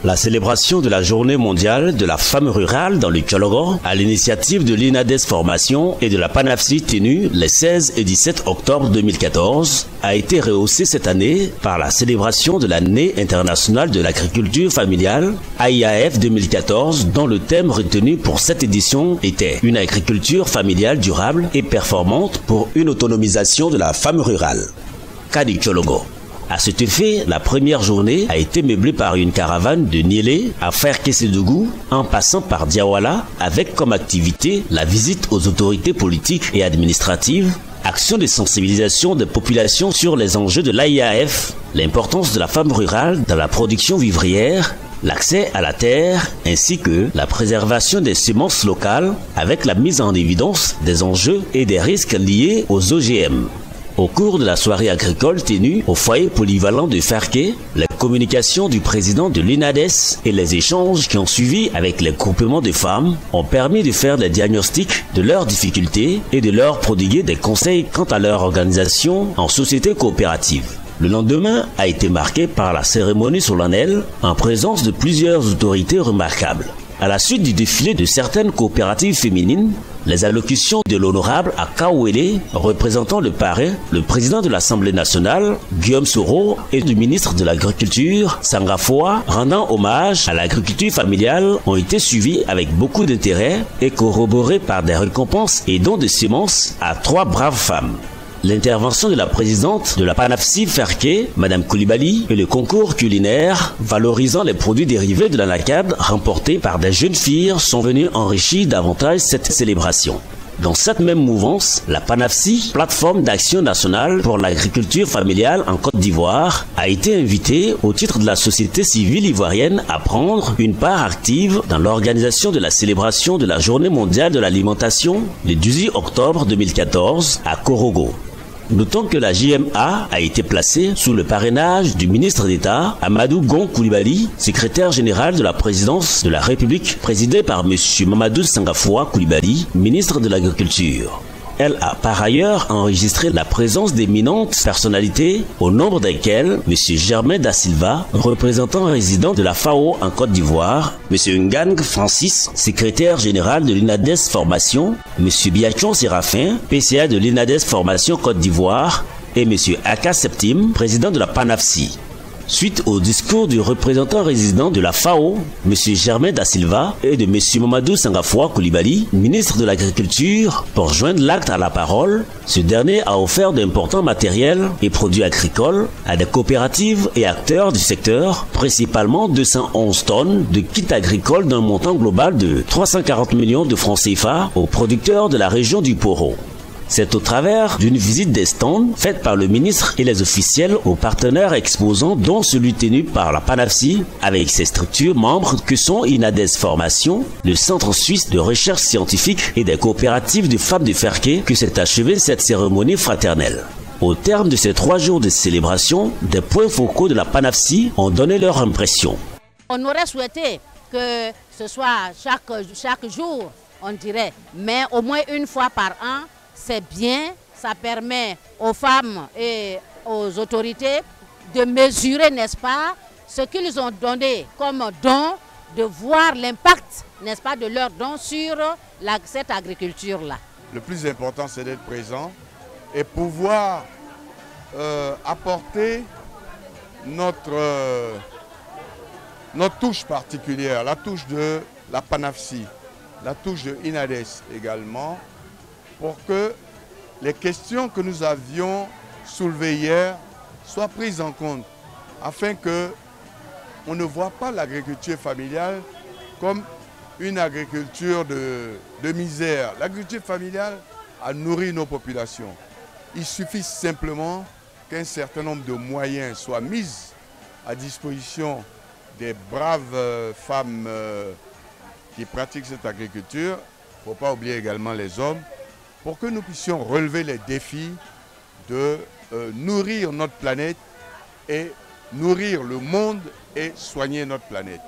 La célébration de la journée mondiale de la femme rurale dans le Tchologo, à l'initiative de l'INADES Formation et de la PANAFSI tenue les 16 et 17 octobre 2014, a été rehaussée cette année par la célébration de l'année internationale de l'agriculture familiale, AIAF 2014, dont le thème retenu pour cette édition était « Une agriculture familiale durable et performante pour une autonomisation de la femme rurale ». Cas du Tchologo. À cet effet, la première journée a été meublée par une caravane de Niélé à Ferké-Sédougou, en passant par Diawala, avec comme activité la visite aux autorités politiques et administratives, action de sensibilisation des populations sur les enjeux de l'AIAF, l'importance de la femme rurale dans la production vivrière, l'accès à la terre, ainsi que la préservation des semences locales, avec la mise en évidence des enjeux et des risques liés aux OGM. Au cours de la soirée agricole tenue au foyer polyvalent de Ferké, les communications du président de l'INADES et les échanges qui ont suivi avec les groupements de femmes ont permis de faire des diagnostics de leurs difficultés et de leur prodiguer des conseils quant à leur organisation en société coopérative. Le lendemain a été marqué par la cérémonie solennelle en présence de plusieurs autorités remarquables. À la suite du défilé de certaines coopératives féminines, les allocutions de l'honorable Akawele, représentant le parrain, le président de l'Assemblée nationale, Guillaume Soro, et du ministre de l'Agriculture, Sangafoa, rendant hommage à l'agriculture familiale, ont été suivies avec beaucoup d'intérêt et corroborées par des récompenses et dons de semences à 3 braves femmes. L'intervention de la présidente de la PANAFSI Ferké, Madame Koulibaly, et le concours culinaire valorisant les produits dérivés de l'anacarde remportés par des jeunes filles sont venus enrichir davantage cette célébration. Dans cette même mouvance, la PANAFSI, plateforme d'action nationale pour l'agriculture familiale en Côte d'Ivoire, a été invitée au titre de la société civile ivoirienne à prendre une part active dans l'organisation de la célébration de la Journée mondiale de l'alimentation le 18 octobre 2014 à Korogo. Notons que la JMA a été placée sous le parrainage du ministre d'État Amadou Gon Koulibaly, secrétaire général de la présidence de la République, présidée par M. Mamadou Sangafoa Koulibaly, ministre de l'Agriculture. Elle a par ailleurs enregistré la présence d'éminentes personnalités, au nombre desquelles M. Germain Da Silva, représentant résident de la FAO en Côte d'Ivoire, M. Ngang Francis, secrétaire général de l'INADES Formation, M. Biachon Séraphin, PCA de l'INADES Formation Côte d'Ivoire, et M. Aka Septim, président de la PANAFSI. Suite au discours du représentant résident de la FAO, M. Germain Da Silva, et de M. Mamadou Sangafoa Koulibaly, ministre de l'Agriculture, pour joindre l'acte à la parole, ce dernier a offert d'importants matériels et produits agricoles à des coopératives et acteurs du secteur, principalement 211 tonnes de kits agricoles d'un montant global de 340 millions de francs CFA aux producteurs de la région du Poro. C'est au travers d'une visite des stands faite par le ministre et les officiels aux partenaires exposants, dont celui tenu par la PANAFSI avec ses structures membres que sont INADES Formation, le Centre suisse de recherche scientifique et des coopératives de femmes de Ferké, que s'est achevée cette cérémonie fraternelle. Au terme de ces 3 jours de célébration, des points focaux de la PANAFSI ont donné leur impression. On aurait souhaité que ce soit chaque jour, on dirait, mais au moins une fois par an. C'est bien, ça permet aux femmes et aux autorités de mesurer, n'est-ce pas, ce qu'ils ont donné comme don, de voir l'impact, n'est-ce pas, de leur don sur cette agriculture-là. Le plus important, c'est d'être présent et pouvoir apporter notre touche particulière, la touche de la PANAFSI, la touche de INADES également, pour que les questions que nous avions soulevées hier soient prises en compte, afin qu'on ne voit pas l'agriculture familiale comme une agriculture de misère. L'agriculture familiale a nourri nos populations. Il suffit simplement qu'un certain nombre de moyens soient mis à disposition des braves femmes qui pratiquent cette agriculture. Il ne faut pas oublier également les hommes, pour que nous puissions relever les défis de nourrir notre planète et nourrir le monde et soigner notre planète.